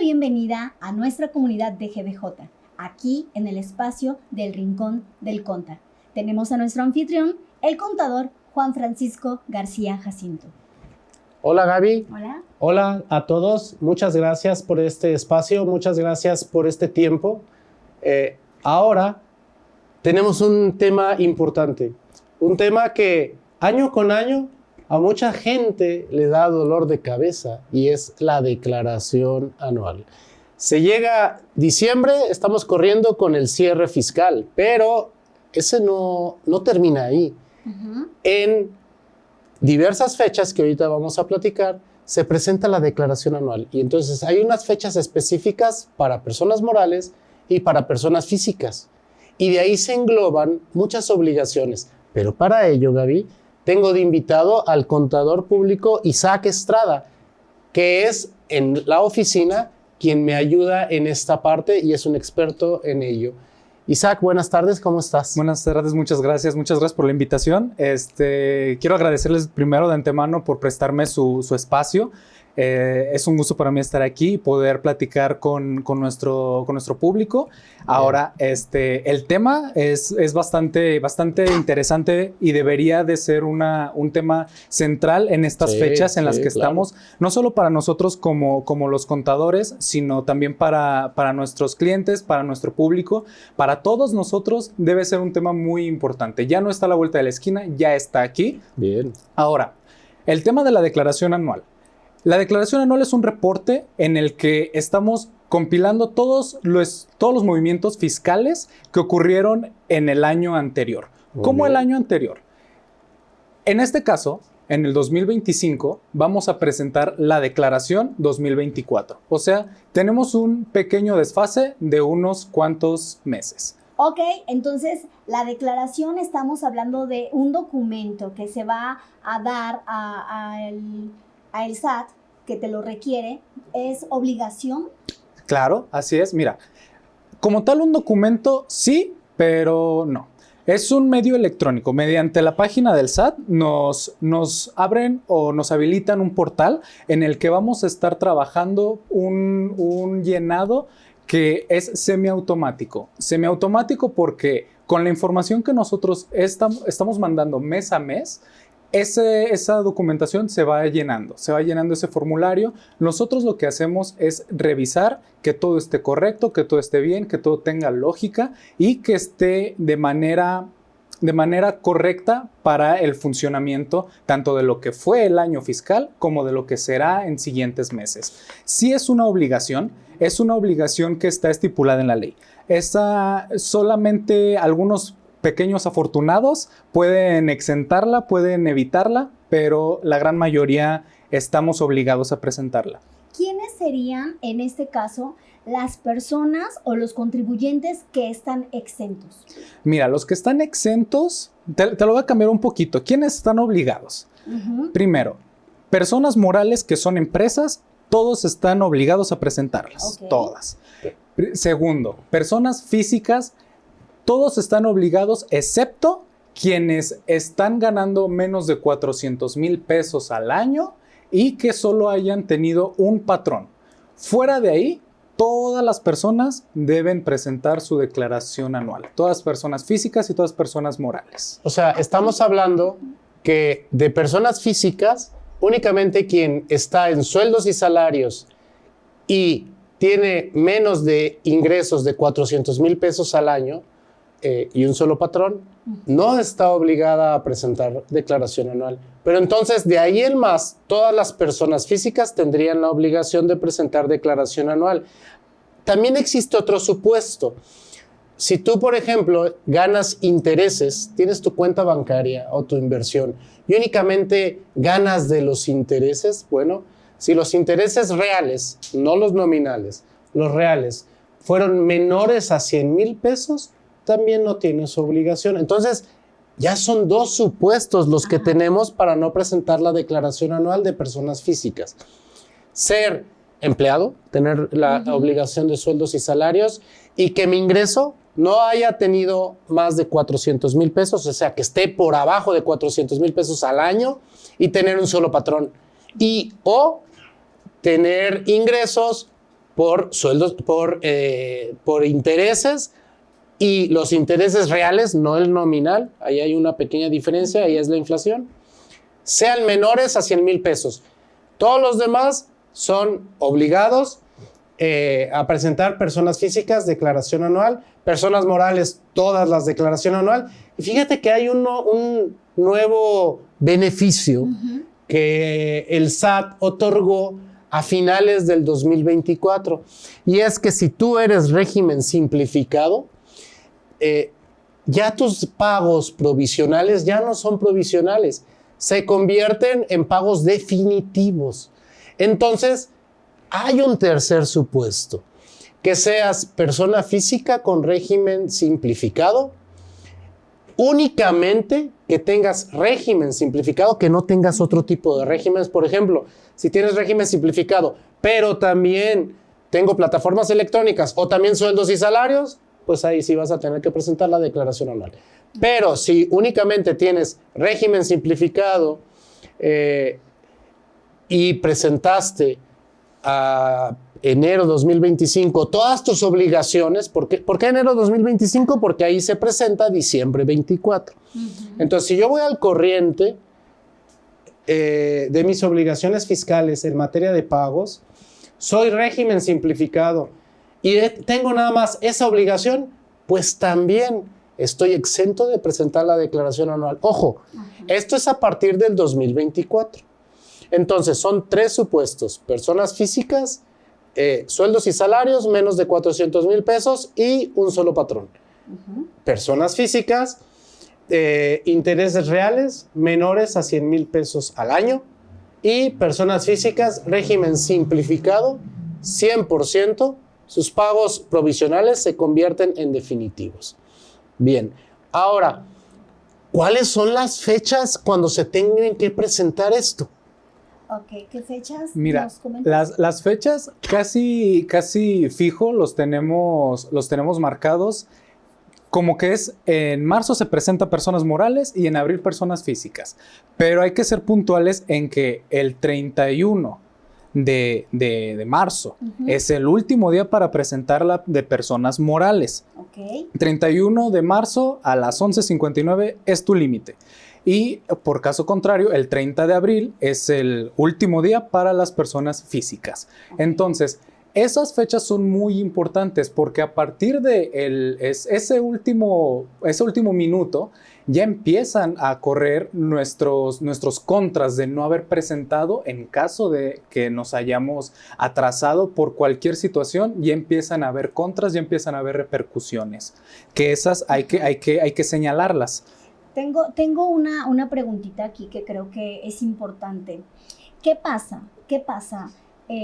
bienvenida a nuestra comunidad de GBJ, aquí en el espacio del Rincón del Conta. Tenemos a nuestro anfitrión, el contador Juan Francisco García Jacinto. Hola Gaby. Hola. Hola a todos. Muchas gracias por este espacio, muchas gracias por este tiempo. Ahora tenemos un tema importante, un tema que año con año a mucha gente le da dolor de cabeza y es la declaración anual. Se llega diciembre, estamos corriendo con el cierre fiscal, pero ese no termina ahí. En diversas fechas que ahorita vamos a platicar, se presenta la declaración anual y entonces hay unas fechas específicas para personas morales y para personas físicas. Y de ahí se engloban muchas obligaciones. Pero para ello, Gaby, tengo de invitado al contador público Isaac Estrada, que es en la oficina quien me ayuda en esta parte y es un experto en ello. Isaac, buenas tardes, ¿cómo estás? Buenas tardes, muchas gracias por la invitación. Quiero agradecerles primero de antemano por prestarme su espacio. Es un gusto para mí estar aquí y poder platicar con nuestro público. Ahora, el tema es bastante interesante y debería de ser un tema central en estas fechas en las que estamos, no solo para nosotros como los contadores, sino también para nuestros clientes, para nuestro público, para todos nosotros debe ser un tema muy importante. Ya no está a la vuelta de la esquina, ya está aquí. Bien. Ahora, el tema de la declaración anual. La declaración anual es un reporte en el que estamos compilando todos los movimientos fiscales que ocurrieron en el año anterior. ¿Cómo el año anterior? En este caso, en el 2025, vamos a presentar la declaración 2024. O sea, tenemos un pequeño desfase de unos cuantos meses. Ok, entonces la declaración estamos hablando de un documento que se va a dar a el SAT, que te lo requiere. ¿Es obligación? Claro, así es. Mira, como tal un documento sí, pero no. Es un medio electrónico. Mediante la página del SAT nos abren o nos habilitan un portal en el que vamos a estar trabajando un llenado que es semiautomático. Semiautomático porque con la información que nosotros estamos mandando mes a mes, esa documentación se va llenando ese formulario. Nosotros lo que hacemos es revisar que todo esté correcto, que todo esté bien, que todo tenga lógica y que esté de manera correcta para el funcionamiento tanto de lo que fue el año fiscal como de lo que será en siguientes meses. Sí es una obligación que está estipulada en la ley. Solamente algunos pequeños afortunados pueden exentarla, pueden evitarla, pero la gran mayoría estamos obligados a presentarla. ¿Quiénes serían, en este caso, las personas o los contribuyentes que están exentos? Mira, los que están exentos, te lo voy a cambiar un poquito. ¿Quiénes están obligados? Primero, personas morales que son empresas, todos están obligados a presentarlas, todas. Segundo, personas físicas, todos están obligados, excepto quienes están ganando menos de 400,000 pesos al año y que solo hayan tenido un patrón. Fuera de ahí, todas las personas deben presentar su declaración anual. Todas personas físicas y todas personas morales. O sea, estamos hablando que de personas físicas, únicamente quien está en sueldos y salarios y tiene menos de ingresos de 400,000 pesos al año, y un solo patrón, no está obligada a presentar declaración anual. Pero entonces, de ahí en más, todas las personas físicas tendrían la obligación de presentar declaración anual. También existe otro supuesto. Si tú, por ejemplo, ganas intereses, tienes tu cuenta bancaria o tu inversión y únicamente ganas de los intereses, bueno, si los intereses reales, no los nominales, los reales, fueron menores a 100,000 pesos, también no tienes obligación. Entonces, ya son dos supuestos los que tenemos para no presentar la declaración anual de personas físicas. Ser empleado, tener la obligación de sueldos y salarios y que mi ingreso no haya tenido más de 400,000 pesos, o sea, que esté por abajo de 400,000 pesos al año y tener un solo patrón. O tener ingresos por sueldos, por intereses, y los intereses reales, no el nominal, ahí hay una pequeña diferencia, ahí es la inflación, sean menores a 100,000 pesos. Todos los demás son obligados a presentar personas físicas, declaración anual, personas morales, todas las declaración anual. Y fíjate que hay un nuevo beneficio que el SAT otorgó a finales del 2024. Y es que si tú eres régimen simplificado, ya tus pagos provisionales ya no son provisionales, se convierten en pagos definitivos. Entonces, hay un tercer supuesto, que seas persona física con régimen simplificado, únicamente que tengas régimen simplificado, que no tengas otro tipo de regímenes. Por ejemplo, si tienes régimen simplificado, pero también tengo plataformas electrónicas o también sueldos y salarios, pues ahí sí vas a tener que presentar la declaración anual. Pero si únicamente tienes régimen simplificado y presentaste a enero 2025 todas tus obligaciones, ¿por qué enero 2025? Porque ahí se presenta diciembre 24. Entonces, si yo voy al corriente de mis obligaciones fiscales en materia de pagos, soy régimen simplificado y tengo nada más esa obligación, pues también estoy exento de presentar la declaración anual. Ojo, esto es a partir del 2024. Entonces, son 3 supuestos: personas físicas, sueldos y salarios menos de 400,000 pesos y un solo patrón. Personas físicas, intereses reales menores a 100,000 pesos al año, y personas físicas, régimen simplificado, 100%, sus pagos provisionales se convierten en definitivos. Bien, ahora, ¿cuáles son las fechas cuando se tengan que presentar esto? Ok, ¿qué fechas? Mira, nos comentas? las fechas casi fijo los tenemos marcados, como que es en marzo se presenta personas morales y en abril personas físicas. Pero hay que ser puntuales en que el 31 de marzo es el último día para presentarla de personas morales. 31 de marzo a las 11:59 es tu límite. Y por caso contrario, el 30 de abril es el último día para las personas físicas. Entonces, esas fechas son muy importantes porque a partir de ese último minuto ya empiezan a correr nuestros contras de no haber presentado en caso de que nos hayamos atrasado por cualquier situación. Ya empiezan a haber contras, ya empiezan a haber repercusiones, que esas hay que señalarlas. Tengo una preguntita aquí que creo que es importante. ¿Qué pasa?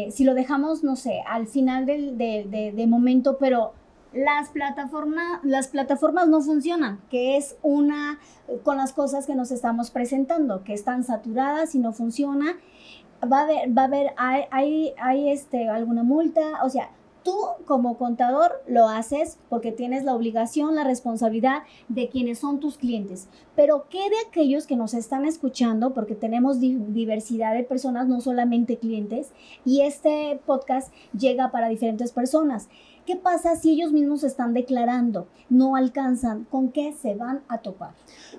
Si lo dejamos, no sé, al final de momento, pero las plataformas no funcionan, que es una con las cosas que nos estamos presentando, que están saturadas y no funciona. Hay alguna multa, o sea, tú como contador lo haces porque tienes la obligación, la responsabilidad de quienes son tus clientes. Pero ¿qué de aquellos que nos están escuchando? Porque tenemos diversidad de personas, no solamente clientes, y este podcast llega para diferentes personas. ¿Qué pasa si ellos mismos están declarando, no alcanzan? ¿Con qué se van a topar?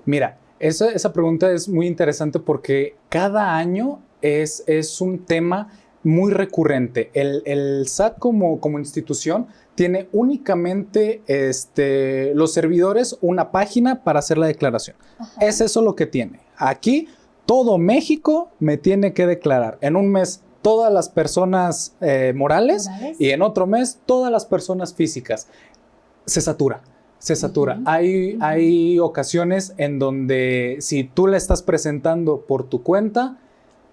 Mira, esa pregunta es muy interesante porque cada año es un tema muy recurrente. El SAT como institución tiene únicamente los servidores una página para hacer la declaración. Es eso lo que tiene. Aquí todo México me tiene que declarar. En un mes todas las personas morales y en otro mes todas las personas físicas. Se satura. Hay ocasiones en donde si tú la estás presentando por tu cuenta,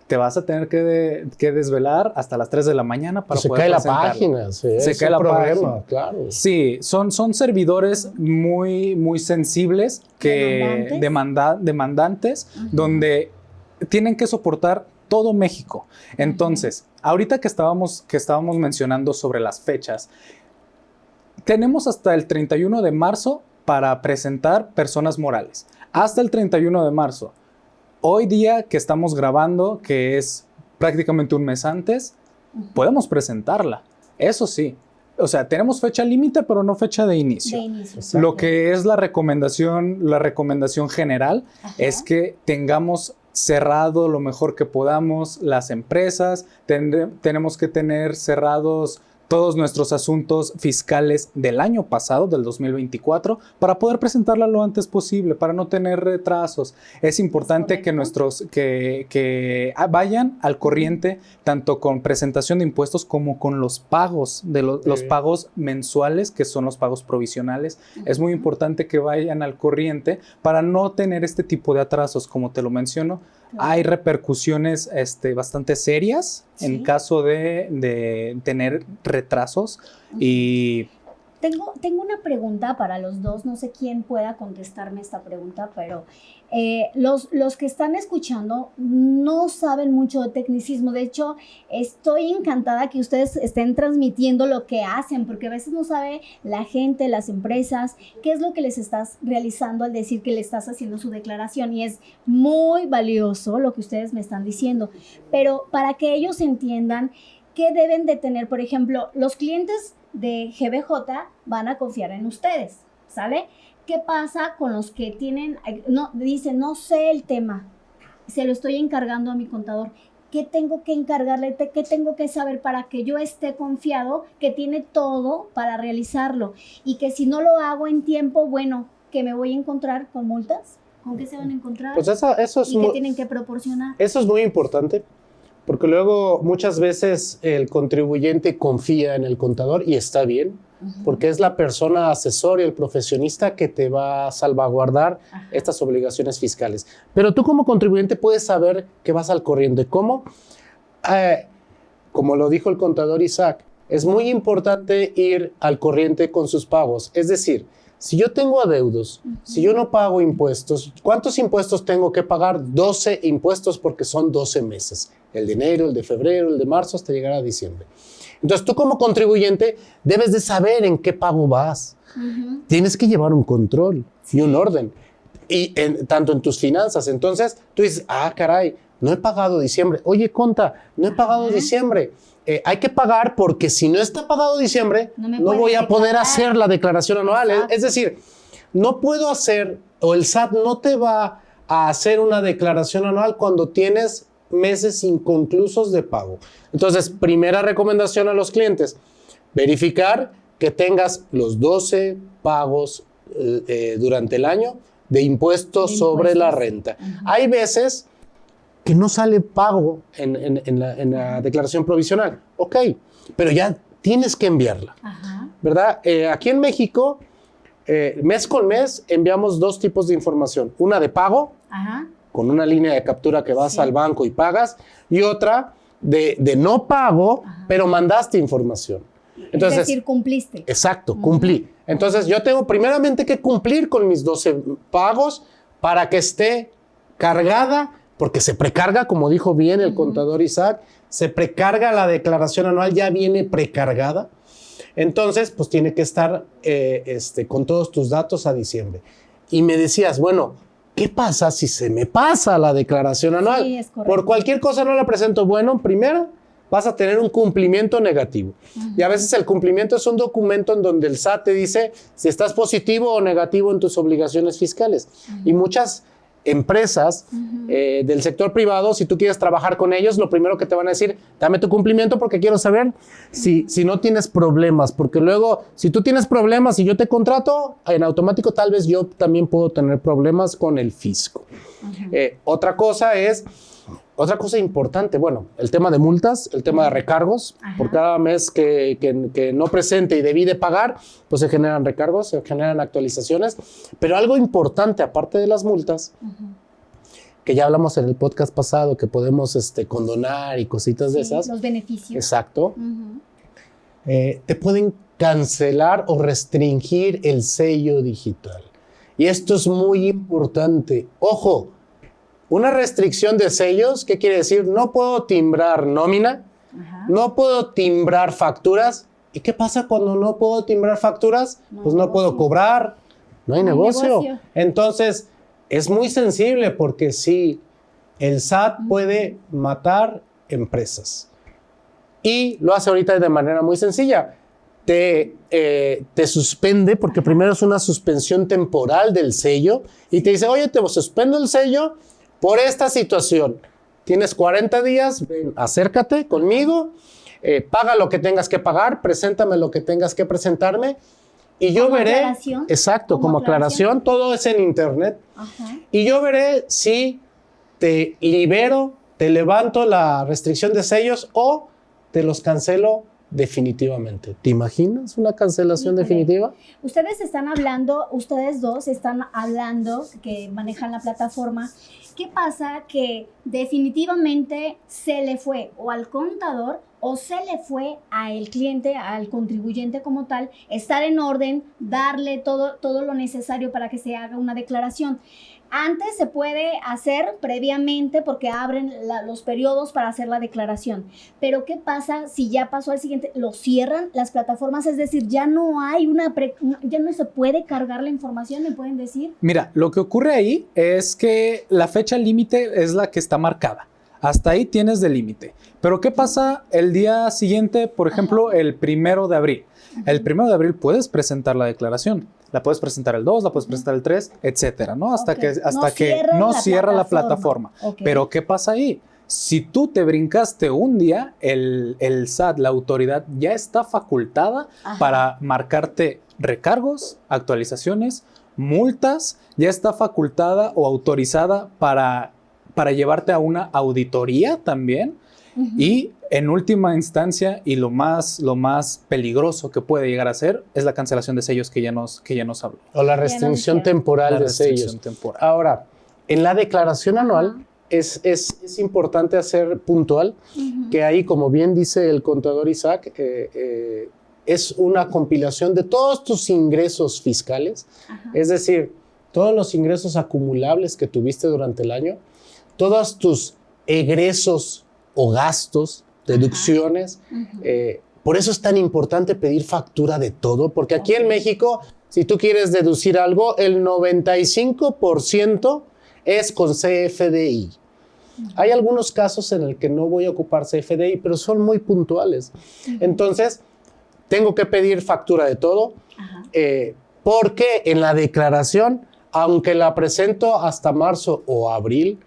te vas a tener que desvelar hasta las 3 de la mañana para poder presentarlo. Se cae la página. Claro. Sí, son servidores muy, muy sensibles, demandantes, donde tienen que soportar todo México. Entonces, ahorita que estábamos mencionando sobre las fechas, tenemos hasta el 31 de marzo para presentar personas morales. Hasta el 31 de marzo. Hoy día que estamos grabando, que es prácticamente un mes antes, podemos presentarla. Eso sí. O sea, tenemos fecha límite, pero no fecha de inicio. De inicio. Exacto. Lo que es la recomendación general Ajá. es que tengamos cerrado lo mejor que podamos las empresas, tenemos que tener cerrados todos nuestros asuntos fiscales del año pasado, del 2024, para poder presentarla lo antes posible, para no tener retrasos. Es importante que que vayan al corriente tanto con presentación de impuestos como con los pagos, los pagos mensuales, que son los pagos provisionales. Es muy importante que vayan al corriente para no tener este tipo de atrasos, como te lo menciono. Hay repercusiones bastante serias en caso de tener retrasos. Y Tengo una pregunta para los dos, no sé quién pueda contestarme esta pregunta, pero los que están escuchando no saben mucho de tecnicismo. De hecho, estoy encantada que ustedes estén transmitiendo lo que hacen, porque a veces no sabe la gente, las empresas, qué es lo que les estás realizando al decir que le estás haciendo su declaración, y es muy valioso lo que ustedes me están diciendo. Pero para que ellos entiendan qué deben de tener, por ejemplo, los clientes de GBJ van a confiar en ustedes, ¿sale? ¿Qué pasa con los que dicen, no sé el tema, se lo estoy encargando a mi contador? ¿Qué tengo que encargarle? ¿Qué tengo que saber para que yo esté confiado que tiene todo para realizarlo? Y que si no lo hago en tiempo, bueno, que me voy a encontrar con multas. ¿Con qué se van a encontrar? Pues eso es ¿Y qué tienen que proporcionar? Eso es muy importante, porque luego muchas veces el contribuyente confía en el contador, y está bien, porque es la persona asesor y el profesionista que te va a salvaguardar estas obligaciones fiscales. Pero tú como contribuyente puedes saber que vas al corriente. ¿Cómo? Como lo dijo el contador Isaac, es muy importante ir al corriente con sus pagos. Es decir, si yo tengo adeudos, si yo no pago impuestos, ¿cuántos impuestos tengo que pagar? 12 impuestos, porque son 12 meses. El de enero, el de febrero, el de marzo, hasta llegar a diciembre. Entonces, tú como contribuyente debes de saber en qué pago vas. Tienes que llevar un control y un orden, y tanto en tus finanzas. Entonces, tú dices, caray, no he pagado diciembre. Oye, conta, no he pagado diciembre. Hay que pagar, porque si no está pagado diciembre, no voy a poder hacer la declaración anual. Es decir, no puedo hacer, o el SAT no te va a hacer una declaración anual cuando tienes meses inconclusos de pago. Entonces, primera recomendación a los clientes: verificar que tengas los 12 pagos durante el año de impuestos sobre la renta. Hay veces que no sale pago en la declaración provisional. Ok, pero ya tienes que enviarla, ¿verdad? Aquí en México, mes con mes, enviamos 2 tipos de información. Una de pago, con una línea de captura que vas al banco y pagas, y otra de no pago, pero mandaste información. Entonces, es decir, cumpliste. Exacto, cumplí. Entonces, yo tengo primeramente que cumplir con mis 12 pagos para que esté cargada, porque se precarga, como dijo bien el contador Isaac, se precarga la declaración anual, ya viene precargada. Entonces, pues tiene que estar con todos tus datos a diciembre. Y me decías, bueno, ¿qué pasa si se me pasa la declaración anual? Sí, es correcto. Por cualquier cosa no la presento. Bueno, primero vas a tener un cumplimiento negativo. Y a veces el cumplimiento es un documento en donde el SAT te dice si estás positivo o negativo en tus obligaciones fiscales. Y muchas empresas del sector privado, si tú quieres trabajar con ellos, lo primero que te van a decir, dame tu cumplimiento porque quiero saber si no tienes problemas, porque luego, si tú tienes problemas y yo te contrato, en automático tal vez yo también puedo tener problemas con el fisco. Otra cosa importante, bueno, el tema de multas, el tema de recargos. Por cada mes que no presente y debí de pagar, pues se generan recargos, se generan actualizaciones. Pero algo importante, aparte de las multas, que ya hablamos en el podcast pasado, que podemos condonar y cositas de esas. Los beneficios. Exacto. Te pueden cancelar o restringir el sello digital. Y esto es muy importante. Ojo, una restricción de sellos, ¿qué quiere decir? No puedo timbrar nómina, no puedo timbrar facturas. ¿Y qué pasa cuando no puedo timbrar facturas? Pues no puedo cobrar, no hay negocio. Entonces, es muy sensible, porque sí, el SAT puede matar empresas. y lo hace ahorita de manera muy sencilla. Te suspende, porque primero es una suspensión temporal del sello, y te dice, oye, te suspendo el sello por esta situación. Tienes 40 días, ven, acércate conmigo, paga lo que tengas que pagar, preséntame lo que tengas que presentarme, y yo veré. Aclaración. Exacto, como aclaración, todo es en internet. Ajá. Y yo veré si te libero, te levanto la restricción de sellos o te los cancelo definitivamente. ¿Te imaginas una cancelación Híjole. definitiva? Ustedes dos están hablando que manejan la plataforma. ¿Qué pasa? Que definitivamente se le fue o al contador o se le fue al cliente, al contribuyente como tal, estar en orden, darle todo lo necesario para que se haga una declaración. Antes se puede hacer previamente porque abren los periodos para hacer la declaración. Pero ¿qué pasa si ya pasó al siguiente? Lo cierran las plataformas, es decir, ya no hay ya no se puede cargar la información, ¿me pueden decir? Mira, lo que ocurre ahí es que la fecha límite es la que está marcada. Hasta ahí tienes de límite. Pero ¿qué pasa el día siguiente, por ejemplo, el 1 de abril? El 1 de abril puedes presentar la declaración. La puedes presentar el 2, la puedes presentar el 3, etcétera, ¿no? Hasta que no cierra la plataforma. Okay. Pero ¿qué pasa ahí? Si tú te brincaste un día, el SAT, la autoridad, ya está facultada para marcarte recargos, actualizaciones, multas, ya está facultada o autorizada para llevarte a una auditoría también. Y en última instancia, y lo más peligroso que puede llegar a ser, es la cancelación de sellos que ya nos habló. O la restricción temporal de sellos. Ahora, en la declaración anual es importante hacer puntual que ahí, como bien dice el contador Isaac, es una compilación de todos tus ingresos fiscales, es decir, todos los ingresos acumulables que tuviste durante el año, todos tus egresos o gastos, deducciones. Por eso es tan importante pedir factura de todo, porque aquí en México, si tú quieres deducir algo, el 95% es con CFDI. Hay algunos casos en el que no voy a ocupar CFDI, pero son muy puntuales. Entonces, tengo que pedir factura de todo, porque en la declaración, aunque la presento hasta marzo o abril,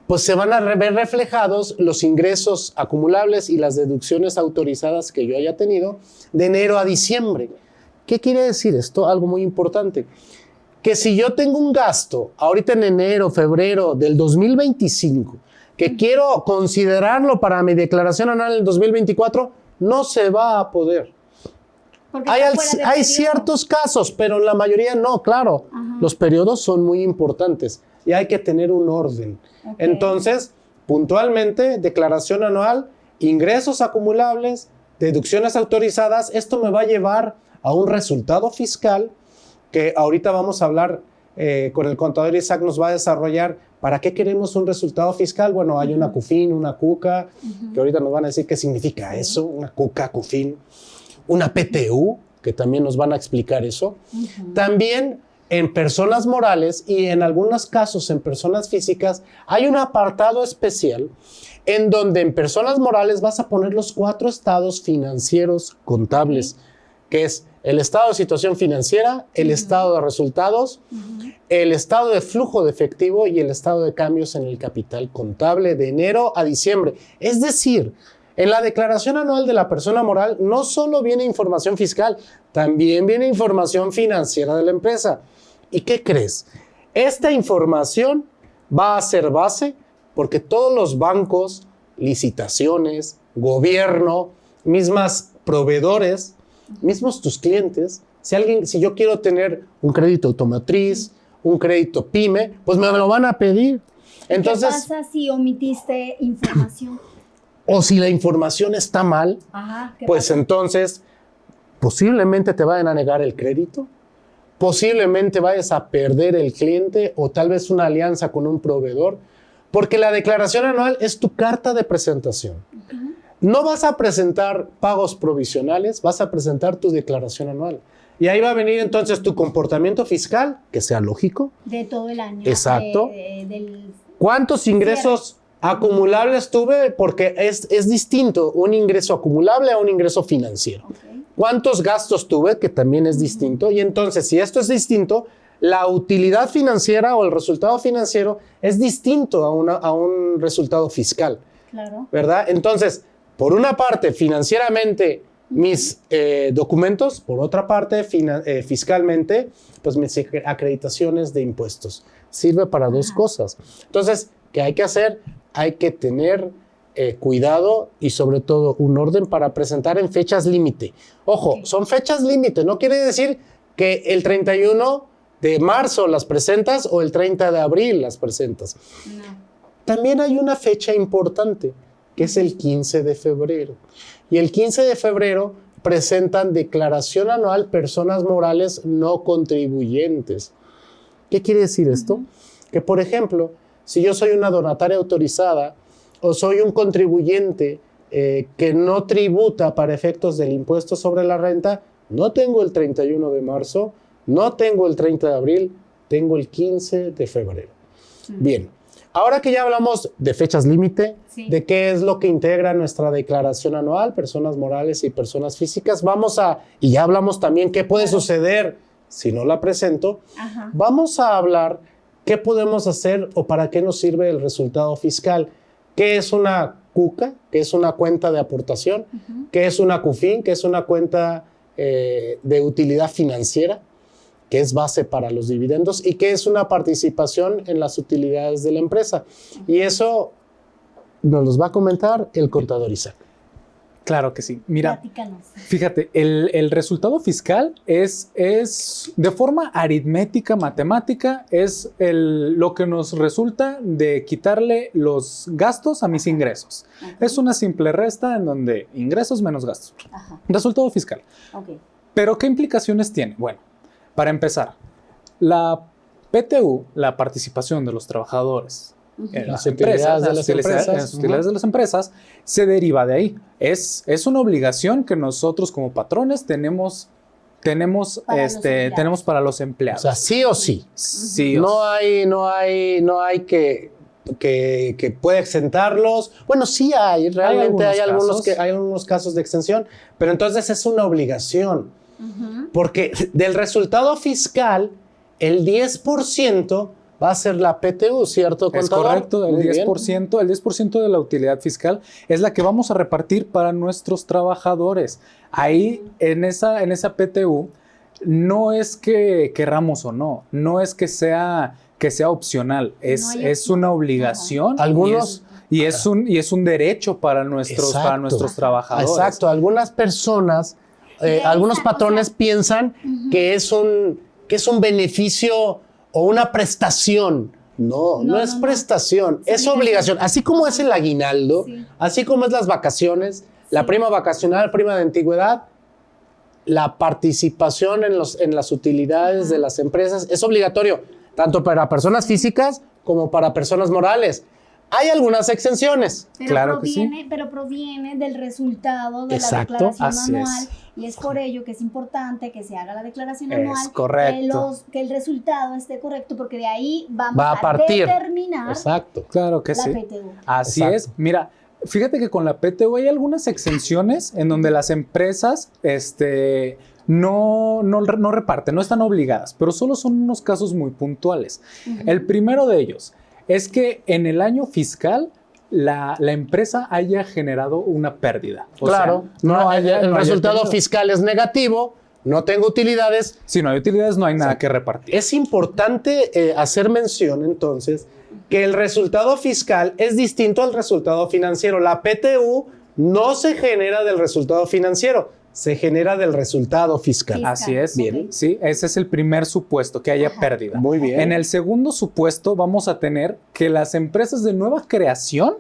pues se van a ver reflejados los ingresos acumulables y las deducciones autorizadas que yo haya tenido de enero a diciembre. ¿Qué quiere decir esto? Algo muy importante. Que si yo tengo un gasto ahorita en enero, febrero del 2025, que quiero considerarlo para mi declaración anual del 2024, no se va a poder. Hay ciertos casos, pero la mayoría no, claro. Los periodos son muy importantes y hay que tener un orden. Entonces, puntualmente, declaración anual, ingresos acumulables, deducciones autorizadas, esto me va a llevar a un resultado fiscal que ahorita vamos a hablar con el contador Isaac, nos va a desarrollar para qué queremos un resultado fiscal. Bueno, hay una CUFIN, una CUCA, que ahorita nos van a decir qué significa eso, una CUCA, CUFIN, una PTU, que también nos van a explicar eso. También en personas morales y en algunos casos en personas físicas hay un apartado especial en donde en personas morales vas a poner los 4 estados financieros contables, que es el estado de situación financiera, el estado de resultados, el estado de flujo de efectivo y el estado de cambios en el capital contable de enero a diciembre. Es decir, en la declaración anual de la persona moral no solo viene información fiscal, también viene información financiera de la empresa. ¿Y qué crees? Esta información va a ser base porque todos los bancos, licitaciones, gobierno, mismas proveedores, mismos tus clientes, si yo quiero tener un crédito automotriz, un crédito pyme, pues me lo van a pedir. Entonces, ¿qué pasa si omitiste información? O si la información está mal, pues entonces posiblemente te vayan a negar el crédito, posiblemente vayas a perder el cliente o tal vez una alianza con un proveedor, porque la declaración anual es tu carta de presentación. No vas a presentar pagos provisionales, vas a presentar tu declaración anual. Y ahí va a venir entonces tu comportamiento fiscal, que sea lógico. De todo el año. Exacto. ¿Cuántos ingresos Acumulables tuve porque es distinto un ingreso acumulable a un ingreso financiero. Ok. ¿Cuántos gastos tuve? Que también es distinto. Y entonces, si esto es distinto, la utilidad financiera o el resultado financiero es distinto a un resultado fiscal, Claro. ¿verdad? Entonces, por una parte, financieramente, mis documentos, por otra parte, fiscalmente, pues mis acreditaciones de impuestos. Sirve para dos cosas. Entonces, ¿qué hay que hacer? Hay que tener cuidado y sobre todo un orden para presentar en fechas límite. Ojo, son fechas límite, no quiere decir que el 31 de marzo las presentas o el 30 de abril las presentas. No. También hay una fecha importante, que es el 15 de febrero. Y el 15 de febrero presentan declaración anual personas morales no contribuyentes. ¿Qué quiere decir esto? Que, por ejemplo, si yo soy una donataria autorizada o soy un contribuyente que no tributa para efectos del impuesto sobre la renta, no tengo el 31 de marzo, no tengo el 30 de abril, tengo el 15 de febrero. Bien, ahora que ya hablamos de fechas límite, Sí. de qué es lo que integra nuestra declaración anual, personas morales y personas físicas, y ya hablamos también qué puede suceder si no la presento, Ajá. vamos a hablar qué podemos hacer o para qué nos sirve el resultado fiscal. ¿Qué es una CUCA? ¿Qué es una cuenta de aportación? ¿Qué es una CUFIN? ¿Qué es una cuenta de utilidad financiera? ¿Qué es base para los dividendos? ¿Y qué es una participación en las utilidades de la empresa? Y eso nos los va a comentar el contador Isaac. Claro que sí. Mira, Platícanos. fíjate, el resultado fiscal es de forma aritmética, matemática, es lo que nos resulta de quitarle los gastos a mis ingresos. Ajá. Es una simple resta en donde ingresos menos gastos. Ajá. Resultado fiscal. Ok. ¿Pero qué implicaciones tiene? Bueno, para empezar, la PTU, la participación de los trabajadores en las empresas, utilidades de las empresas. en las utilidades de las empresas, se deriva de ahí. Es una obligación que nosotros como patrones tenemos para los O empleados. sea, sí o sí. Sí, No hay que pueda exentarlos. Bueno, sí hay, realmente hay algunos casos de exención, pero entonces es una obligación. Porque del resultado fiscal, el 10% va a ser la PTU, ¿cierto, contador? Es correcto, el Muy bien. 10% de la utilidad fiscal es la que vamos a repartir para nuestros trabajadores. Ahí, en esa PTU, no es que querramos o no es que sea opcional, es una obligación. Algunos... y es un derecho para nuestros trabajadores. Exacto, algunas personas, algunos patrones piensan que es un beneficio o una prestación. No es prestación, es obligación. Así como es el aguinaldo, así como es las vacaciones, la prima vacacional, prima de antigüedad, la participación en las utilidades de las empresas es obligatorio, tanto para personas físicas como para personas morales. Hay algunas exenciones. Claro que sí. Pero proviene del resultado de Exacto, la declaración así anual. es. Y es por ello que es importante que se haga la declaración Es anual. correcto. Que el resultado esté correcto, porque de ahí vamos Va a partir. determinar Exacto. Claro que la sí. PTU. Así Exacto. es. Mira, fíjate que con la PTU hay algunas exenciones en donde las empresas no reparten, no están obligadas, pero solo son unos casos muy puntuales. El primero de ellos es que en el año fiscal la empresa haya generado una pérdida. O Claro, sea, el resultado fiscal es negativo, no tengo utilidades. Si no hay utilidades, no hay nada que repartir. Es importante hacer mención entonces que el resultado fiscal es distinto al resultado financiero. La PTU no se genera del resultado financiero, se genera del resultado fiscal. Fiscal. Así es. Bien. Sí, ese es el primer supuesto, que haya pérdida. Muy bien. En el segundo supuesto vamos a tener que las empresas de nueva creación,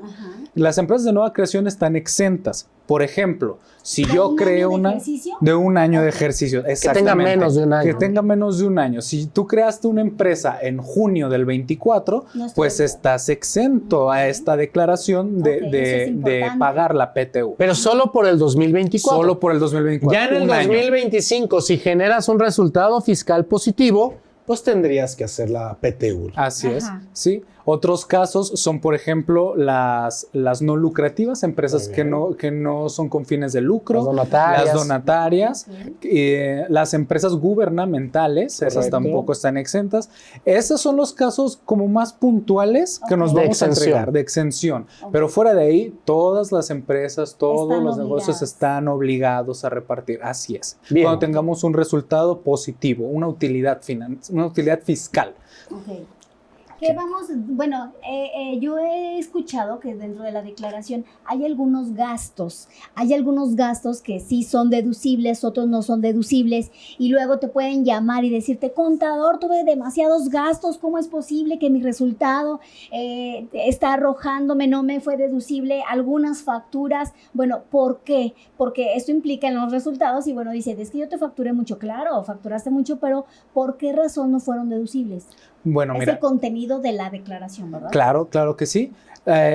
están exentas. Por ejemplo, si ¿De yo un creo año de una ejercicio? de un año de ejercicio, tenga exactamente. menos de un año. Que tenga menos de un año. Si tú creaste una empresa en junio del 24, No estoy pues de estás exento a esta declaración Ok, eso es de importante. pagar la PTU. Pero solo por el 2024. Solo por el 2024. Ya en el un año. 2025, si generas un resultado fiscal positivo, pues tendrías que hacer la PTU. Así es, Ajá. sí. Otros casos son, por ejemplo, las no lucrativas, empresas que no son con fines de lucro. Las donatarias. Las empresas gubernamentales, esas tampoco están exentas. Esos son los casos como más puntuales que nos vamos a entregar, de exención. Pero fuera de ahí, todas las empresas, todos los negocios están obligados a repartir. Así es. Bien. Cuando tengamos un resultado positivo, una utilidad fiscal. Okay. Bueno, yo he escuchado que dentro de la declaración hay algunos gastos que sí son deducibles, otros no son deducibles, y luego te pueden llamar y decirte, contador, tuve demasiados gastos, ¿cómo es posible que mi resultado está arrojándome, no me fue deducible algunas facturas? Bueno, ¿por qué? Porque esto implica en los resultados y bueno, dice, es que yo te facturé mucho, claro, facturaste mucho, pero ¿por qué razón no fueron deducibles? Bueno, es el contenido de la declaración, ¿verdad? Claro que sí.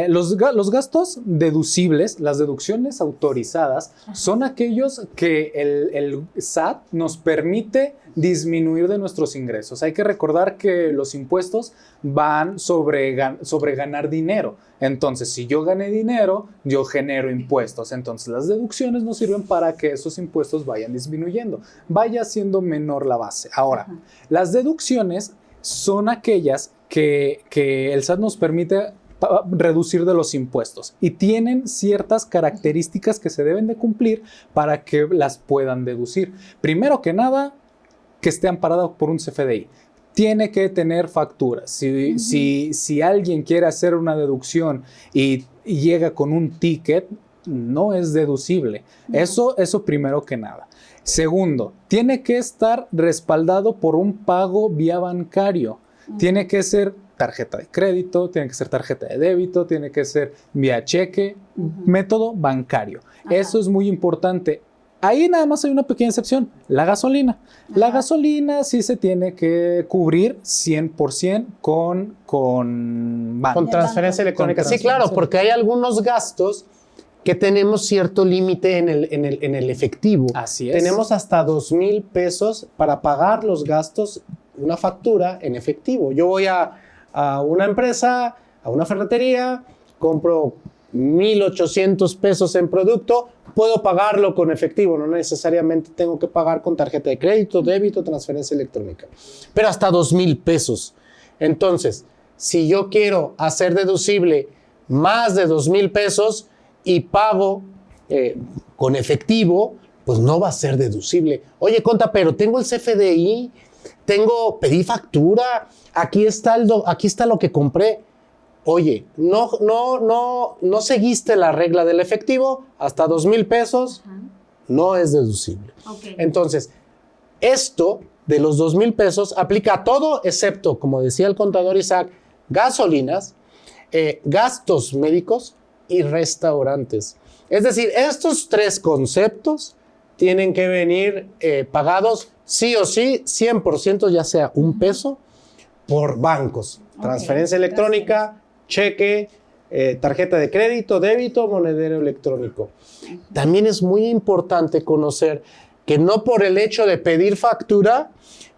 Los gastos deducibles, las deducciones autorizadas, son aquellos que el SAT nos permite disminuir de nuestros ingresos. Hay que recordar que los impuestos van sobre ganar dinero. Entonces, si yo gané dinero, yo genero impuestos. Entonces, las deducciones nos sirven para que esos impuestos vayan disminuyendo, vaya siendo menor la base. Ahora, las deducciones son aquellas que el SAT nos permite reducir de los impuestos y tienen ciertas características que se deben de cumplir para que las puedan deducir. Primero que nada, que esté amparado por un CFDI. Tiene que tener facturas. Si alguien quiere hacer una deducción y llega con un ticket, no es deducible. Eso primero que nada. Segundo, tiene que estar respaldado por un pago vía bancario. Tiene que ser tarjeta de crédito, tiene que ser tarjeta de débito, tiene que ser vía cheque, método bancario. Eso es muy importante. Ahí nada más hay una pequeña excepción, la gasolina. La gasolina sí se tiene que cubrir 100% con transferencia electrónica. Sí, claro, porque hay algunos gastos que tenemos cierto límite en el efectivo. Así es. Tenemos hasta 2,000 pesos para pagar los gastos, una factura en efectivo. Yo voy a una empresa, a una ferretería, compro 1,800 pesos en producto, puedo pagarlo con efectivo, no necesariamente tengo que pagar con tarjeta de crédito, débito, transferencia electrónica, pero hasta 2,000 pesos. Entonces, si yo quiero hacer deducible más de 2,000 pesos y pago con efectivo, pues no va a ser deducible. Oye, conta, pero tengo el CFDI, pedí factura, aquí está lo que compré. Oye, no seguiste la regla del efectivo, hasta 2,000 pesos no es deducible. Okay. Entonces, esto de los 2,000 pesos aplica a todo excepto, como decía el contador Isaac, gasolinas, gastos médicos y restaurantes. Es decir, estos tres conceptos tienen que venir pagados sí o sí, 100%, ya sea un peso, por bancos. Transferencia electrónica, cheque, tarjeta de crédito, débito, monedero electrónico. También es muy importante conocer que no por el hecho de pedir factura,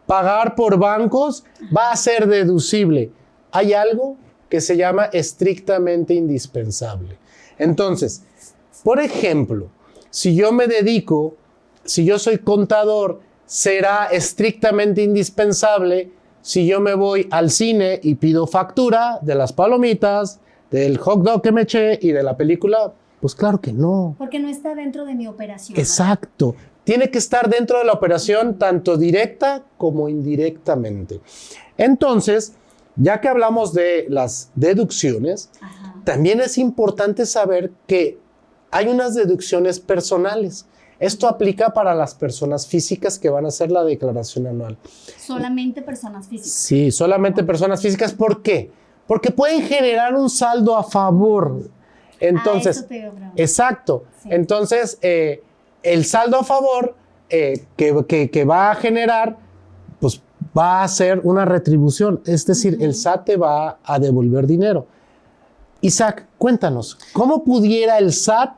pagar por bancos va a ser deducible. Hay algo que se llama estrictamente indispensable. Entonces, por ejemplo, si yo soy contador, será estrictamente indispensable si yo me voy al cine y pido factura de las palomitas, del hot dog que me eché y de la película. Pues claro que no. Porque no está dentro de mi operación. Exacto. Tiene que estar dentro de la operación tanto directa como indirectamente. Entonces, ya que hablamos de las deducciones, también es importante saber que hay unas deducciones personales. Esto aplica para las personas físicas que van a hacer la declaración anual. ¿Solamente personas físicas? Sí, solamente personas físicas. ¿Por qué? Porque pueden generar un saldo a favor. Entonces, eso te iba a preguntar. Exacto. Sí. Entonces, el saldo a favor que va a generar, pues va a ser una retribución. Es decir, el SAT te va a devolver dinero. Isaac, cuéntanos, ¿cómo pudiera el SAT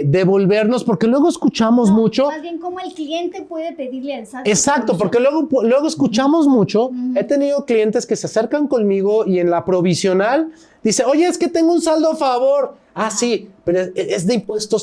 devolvernos, porque luego escuchamos No, mucho. Más bien, cómo el cliente puede pedirle al SAT. Exacto, porque luego escuchamos mucho. He tenido clientes que se acercan conmigo y en la provisional dice, oye, es que tengo un saldo a favor. Ah, sí, pero es de impuesto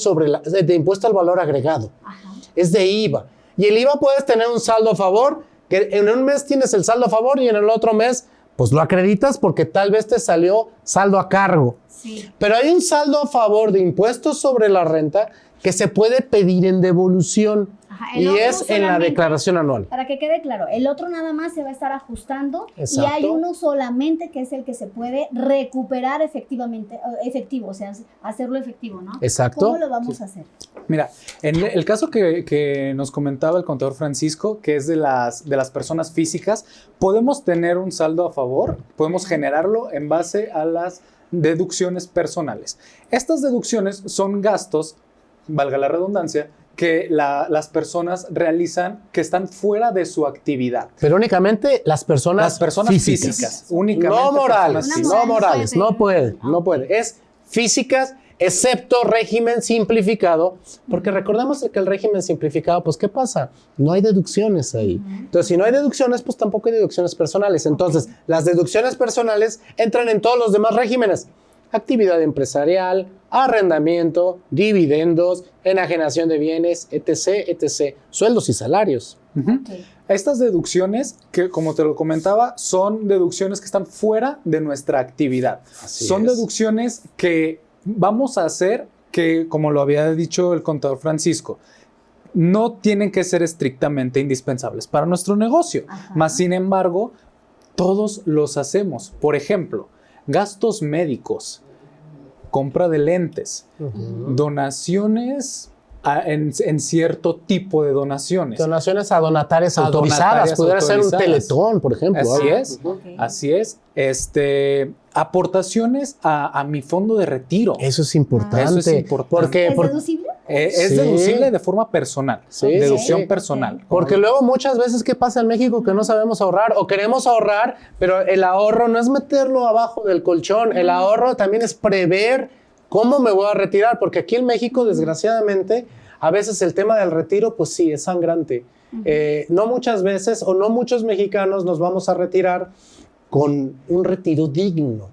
de impuesto al valor agregado. Ajá. Es de IVA. Y el IVA puedes tener un saldo a favor, que en un mes tienes el saldo a favor y en el otro mes, pues lo acreditas porque tal vez te salió saldo a cargo. Sí. Pero hay un saldo a favor de impuestos sobre la renta que se puede pedir en devolución. Ajá, el Y otro es en la solamente, declaración anual. Para que quede claro, el otro nada más se va a estar ajustando Exacto. y hay uno solamente que es el que se puede recuperar efectivo, o sea, hacerlo efectivo, ¿no? Exacto. ¿Cómo lo vamos a hacer? Mira, en el caso que nos comentaba el contador Francisco, que es de las personas físicas, podemos tener un saldo a favor, podemos generarlo en base a las deducciones personales. Estas deducciones son gastos, valga la redundancia, que las personas realizan que están fuera de su actividad. Pero únicamente las personas físicas. Únicamente No morales, personas Una no moral morales, no puede. Es físicas, excepto régimen simplificado, porque recordemos que el régimen simplificado, pues, ¿qué pasa? No hay deducciones ahí. Entonces, si no hay deducciones, pues tampoco hay deducciones personales. Entonces, las deducciones personales entran en todos los demás regímenes. Actividad empresarial, arrendamiento, dividendos, enajenación de bienes, etc., etc., sueldos y salarios. Okay. Estas deducciones, que como te lo comentaba, son deducciones que están fuera de nuestra actividad. Son deducciones que vamos a hacer que, como lo había dicho el contador Francisco, no tienen que ser estrictamente indispensables para nuestro negocio. Ajá. Más sin embargo, todos los hacemos. Por ejemplo, gastos médicos, compra de lentes, donaciones en cierto tipo de donaciones. Donaciones a donatarias A autorizadas. donatarias Pudiera ser un autorizadas. teletón, por ejemplo. Así algo. es, Okay. así es. Aportaciones a mi fondo de retiro. Eso es importante. Eso es importante. Porque, ¿Es deducible? Es Sí. deducible de forma personal. Sí, deducción sí. personal. Porque luego muchas veces, ¿qué pasa en México? Que no sabemos ahorrar o queremos ahorrar, pero el ahorro no es meterlo abajo del colchón. El ahorro también es prever cómo me voy a retirar, porque aquí en México, desgraciadamente, a veces el tema del retiro, pues sí, es sangrante. No muchas veces o no muchos mexicanos nos vamos a retirar con un retiro digno.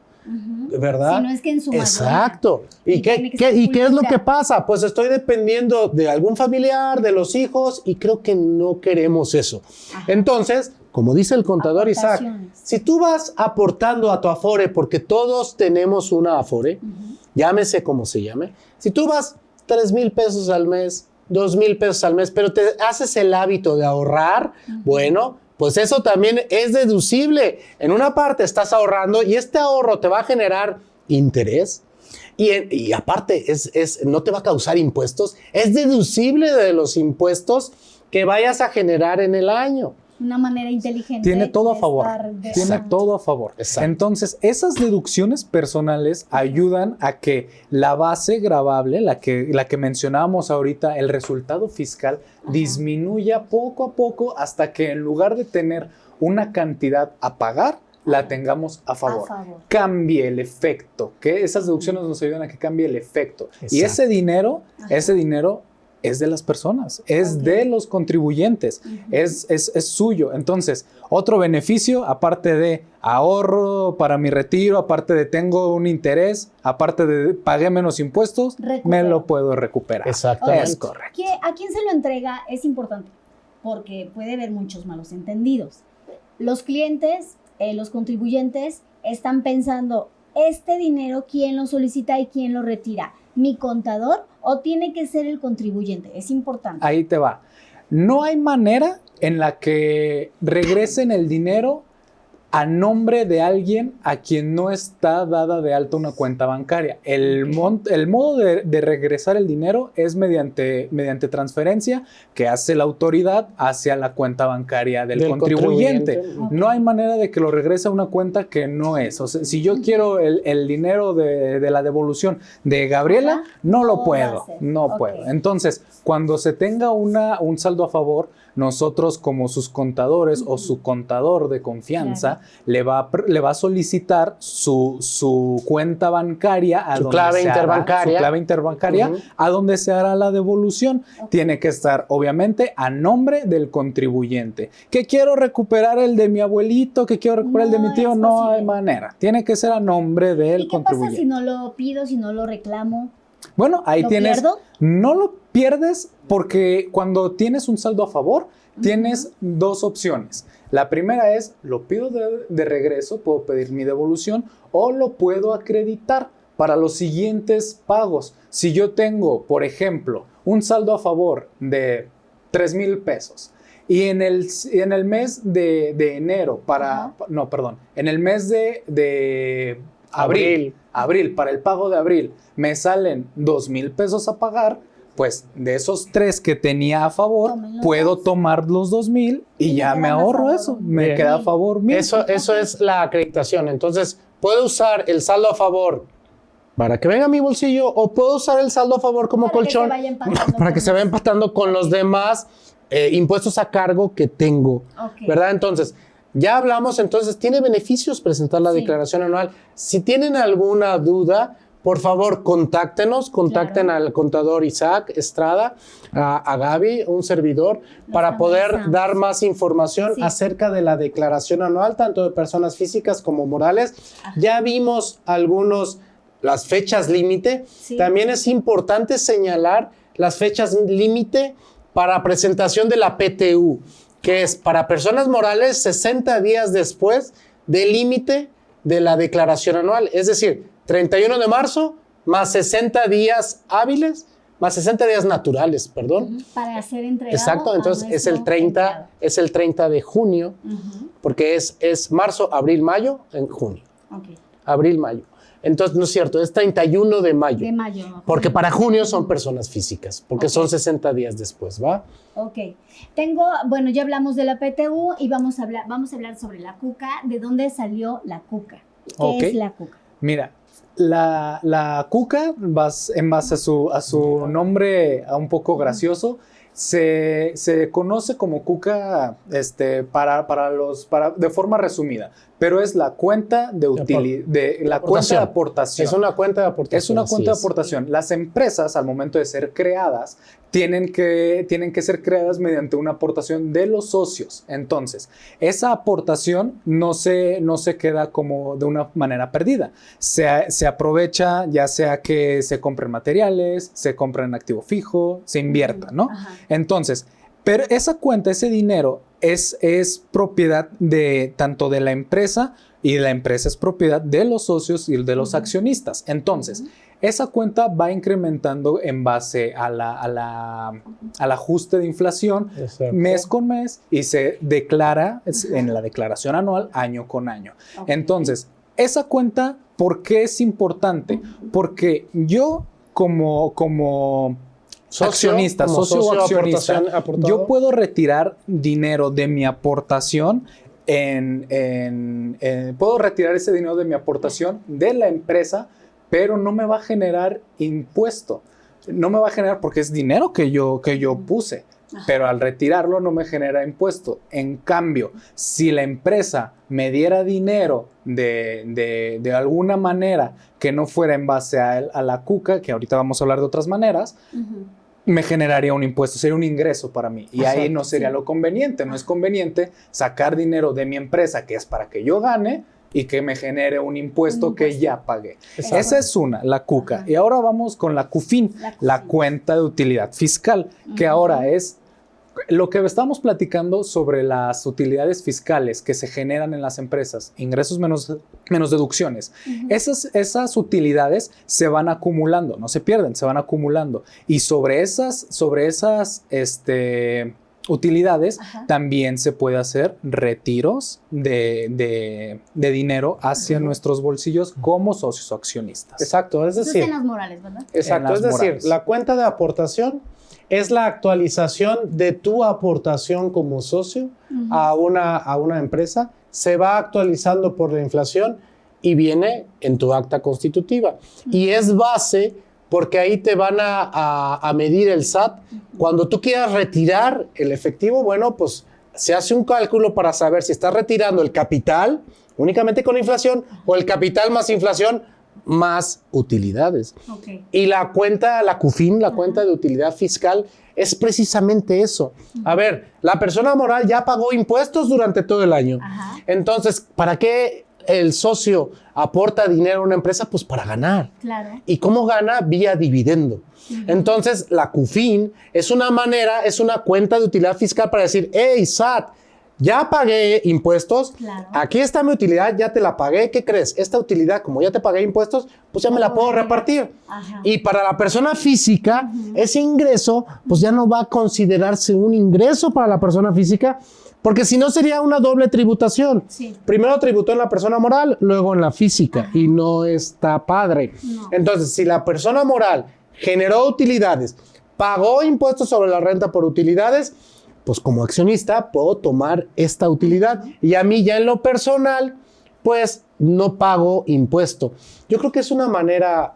¿Verdad? Si no es que en su mayoría. Exacto. ¿Y Y tiene qué que ser es lo cultura. que pasa? Pues estoy dependiendo de algún familiar, de los hijos, y creo que no queremos eso. Ajá. Entonces, como dice el contador Isaac, Aportaciones. si tú vas aportando a tu Afore, porque todos tenemos una Afore, llámese como se llame, si tú vas 3,000 pesos al mes, 2,000 pesos al mes, pero te haces el hábito de ahorrar, bueno, pues eso también es deducible. En una parte estás ahorrando y este ahorro te va a generar interés y aparte no te va a causar impuestos. Es deducible de los impuestos que vayas a generar en el año. Una manera inteligente. Tiene todo a de favor. estar de- Tiene Ajá. todo a favor. Exacto. Entonces, esas deducciones personales ayudan a que la base gravable, la que mencionábamos ahorita, el resultado fiscal, disminuya poco a poco hasta que en lugar de tener una cantidad a pagar, la tengamos a favor. favor. Cambie el efecto, que esas deducciones nos ayudan a que cambie el efecto. Y Exacto. ese dinero es de las personas, es Ok. de los contribuyentes, es suyo. Entonces, otro beneficio, aparte de ahorro para mi retiro, aparte de tengo un interés, aparte de pagué menos impuestos, Recupero. me lo puedo recuperar. Exactamente. Es correcto. ¿A quién se lo entrega? Es importante, porque puede haber muchos malos entendidos. Los clientes, los contribuyentes, están pensando, ¿este dinero quién lo solicita y quién lo retira? ¿Mi contador o tiene que ser el contribuyente? Es importante. Ahí te va. No hay manera en la que regresen el dinero a nombre de alguien a quien no está dada de alta una cuenta bancaria. El modo de regresar el dinero es mediante transferencia que hace la autoridad hacia la cuenta bancaria del contribuyente. No hay manera de que lo regrese a una cuenta que no es. O sea, si yo quiero el dinero de la devolución de Gabriela, Ajá. no lo No va puedo. a ser. No Ok. puedo. Entonces, cuando se tenga un saldo a favor, nosotros como sus contadores o su contador de confianza le va a solicitar su cuenta bancaria, su clave interbancaria, a donde se hará la devolución. Tiene que estar obviamente a nombre del contribuyente. ¿Que quiero recuperar el de mi abuelito? ¿Que quiero recuperar el de mi tío? No hay manera. Tiene que ser a nombre del contribuyente. ¿Y qué pasa si no lo pido, si no lo reclamo? Bueno, ahí tienes. ¿Pierdo? No lo pierdes porque cuando tienes un saldo a favor, tienes dos opciones. La primera es, lo pido de regreso, puedo pedir mi devolución o lo puedo acreditar para los siguientes pagos. Si yo tengo, por ejemplo, un saldo a favor de 3,000 pesos y en el mes de enero en el mes de abril, para el pago de abril, me salen 2,000 pesos a pagar, pues de esos 3 que tenía a favor, puedo tomar los 2,000 y ya me ahorro eso. Me queda a favor mío. Eso es la acreditación. Entonces, puedo usar el saldo a favor para que venga a mi bolsillo o puedo usar el saldo a favor como colchón para que se vaya empatando con los demás impuestos a cargo que tengo. ¿Verdad? Entonces, ya hablamos, entonces, ¿tiene beneficios presentar la declaración anual? Si tienen alguna duda, por favor, contacten al contador Isaac Estrada, a Gaby, un servidor, para poder dar más información acerca de la declaración anual, tanto de personas físicas como morales. Ya vimos las fechas límite. También es importante señalar las fechas límite para presentación de la PTU, que es para personas morales 60 días después del límite de la declaración anual. Es decir, 31 de marzo más 60 días hábiles, más 60 días naturales, perdón. Para ser entregado. Exacto, entonces es el 30 de junio, porque es marzo, abril, mayo, en junio. Abril, mayo. Entonces, no es cierto, es 31 de mayo. De mayo. Porque para junio son personas físicas, porque son 60 días después, ¿va? Bueno, ya hablamos de la PTU y vamos a hablar sobre la CUCA. ¿De dónde salió la CUCA? ¿Qué es la CUCA? Mira, la CUCA, en base a su nombre un poco gracioso, se conoce como CUCA de forma resumida, pero es la cuenta de aportación. Es una cuenta de aportación. Es una cuenta de aportación. Las empresas, al momento de ser creadas, tienen que ser creadas mediante una aportación de los socios. Entonces, esa aportación no se queda como de una manera perdida. Se aprovecha, ya sea que se compren materiales, se compren activo fijo, se invierta, ¿no? Entonces, pero esa cuenta, ese dinero es propiedad tanto de la empresa, y la empresa es propiedad de los socios y de los accionistas. Entonces, esa cuenta va incrementando en base al ajuste de inflación mes con mes y se declara en la declaración anual año con año. Entonces, esa cuenta, ¿por qué es importante? Porque yo como accionista, socio o accionista, yo puedo retirar dinero de mi aportación puedo retirar ese dinero de mi aportación de la empresa, pero no me va a generar impuesto. No me va a generar porque es dinero que yo puse, pero al retirarlo no me genera impuesto. En cambio, si la empresa me diera dinero de alguna manera que no fuera en base a la CUCA, que ahorita vamos a hablar de otras maneras, me generaría un impuesto, sería un ingreso para mí. Y ahí no sería lo conveniente. No es conveniente sacar dinero de mi empresa, que es para que yo gane, y que me genere un impuesto que ya pagué. Esa es la CUCA. Y ahora vamos con la CUFIN, la cuenta de utilidad fiscal, que ahora es lo que estamos platicando sobre las utilidades fiscales que se generan en las empresas, ingresos menos deducciones. Esas utilidades se van acumulando, no se pierden, se van acumulando. Y sobre esas utilidades también se puede hacer retiros de dinero hacia nuestros bolsillos como socios o accionistas. Exacto, es decir... en las morales, ¿verdad? Exacto, es decir, la cuenta de aportación es la actualización de tu aportación como socio a una empresa. Se va actualizando por la inflación y viene en tu acta constitutiva. Y es base porque ahí te van a medir el SAT. Cuando tú quieras retirar el efectivo, bueno, pues se hace un cálculo para saber si estás retirando el capital únicamente con la inflación o el capital más inflación más utilidades. Okay. Y la cuenta, la CUFIN, la cuenta de utilidad fiscal, es precisamente eso. A ver, la persona moral ya pagó impuestos durante todo el año. Ajá. Entonces, ¿para qué el socio aporta dinero a una empresa? Pues para ganar. Claro. ¿Y cómo gana? Vía dividendo. Entonces, la CUFIN es una manera, es una cuenta de utilidad fiscal para decir, hey, SAT, ya pagué impuestos, Claro. aquí está mi utilidad, ya te la pagué, ¿qué crees? Esta utilidad, como ya te pagué impuestos, pues ya me la puedo repartir. Ajá. Y para la persona física, ese ingreso, pues ya no va a considerarse un ingreso para la persona física, porque si no sería una doble tributación. Sí. Primero tributó en la persona moral, luego en la física, y no está padre. No. Entonces, si la persona moral generó utilidades, pagó impuestos sobre la renta por utilidades, pues como accionista puedo tomar esta utilidad y a mí ya en lo personal, pues no pago impuesto. Yo creo que es una manera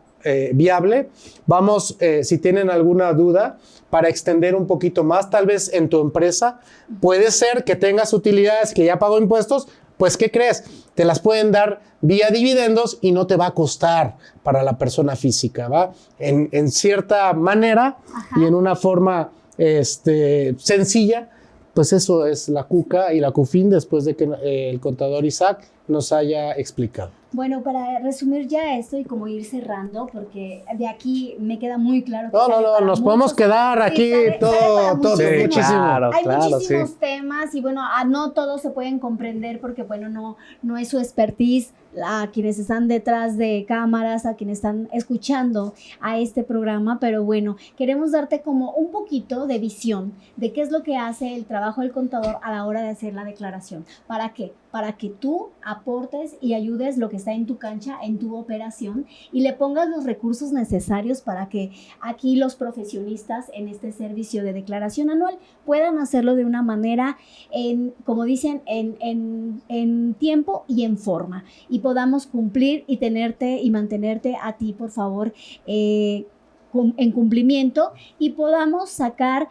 viable. Vamos, si tienen alguna duda, para extender un poquito más, tal vez en tu empresa, puede ser que tengas utilidades que ya pagó impuestos, pues ¿qué crees? Te las pueden dar vía dividendos y no te va a costar para la persona física, ¿va? En cierta manera y en una forma sencilla, pues eso es la CUCA y la CUFIN después de que el contador Isaac nos haya explicado. Bueno, para resumir ya esto y como ir cerrando, porque de aquí me queda muy claro que Nos podemos quedar aquí todo muchísimo. Claro, Hay claro, muchísimos sí. temas y bueno, no todos se pueden comprender porque bueno, no es su expertise. A quienes están detrás de cámaras, a quienes están escuchando a este programa, pero bueno, queremos darte como un poquito de visión de qué es lo que hace el trabajo del contador a la hora de hacer la declaración. ¿Para qué? Para que tú aportes y ayudes lo que está en tu cancha, en tu operación y le pongas los recursos necesarios para que aquí los profesionistas en este servicio de declaración anual puedan hacerlo de una manera, como dicen, en tiempo y en forma. Y podamos cumplir y tenerte y mantenerte a ti, por favor, en cumplimiento y podamos sacar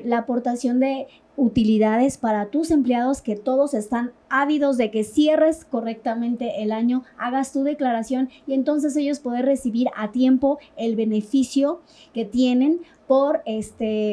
la aportación de utilidades para tus empleados, que todos están ávidos de que cierres correctamente el año, hagas tu declaración y entonces ellos poder recibir a tiempo el beneficio que tienen por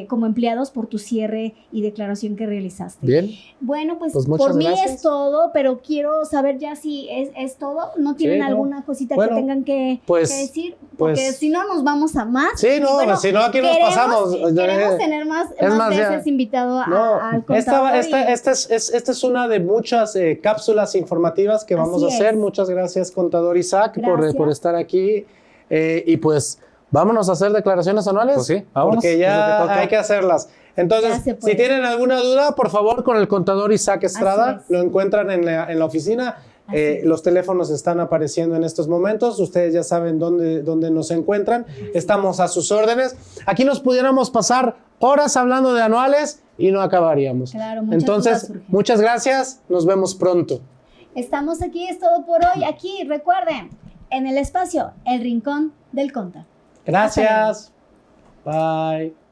como empleados por tu cierre y declaración que realizaste. Bien. Bueno, pues muchas por mí gracias. es todo, pero quiero saber ya si es todo. ¿No tienen alguna cosita Bueno, que tengan que decir? Porque pues, si no nos vamos a más. Sí, no, bueno, si no aquí nos pasamos. Queremos tener más veces invitado al contador. Esta es una de muchas cápsulas informativas que vamos a hacer. Muchas gracias, contador Isaac, por estar aquí. Y pues vámonos a hacer declaraciones anuales. Pues sí, vámonos. Porque ya hay que hacerlas. Entonces, si tienen alguna duda, por favor, con el contador Isaac Estrada, lo encuentran en la oficina. Los teléfonos están apareciendo en estos momentos. Ustedes ya saben dónde nos encuentran. Estamos a sus órdenes. Aquí nos pudiéramos pasar horas hablando de anuales y no acabaríamos. Claro, entonces, muchas gracias. Nos vemos pronto. Estamos aquí, es todo por hoy. Aquí, recuerden, en el espacio, el Rincón del Conta. Gracias. Bye.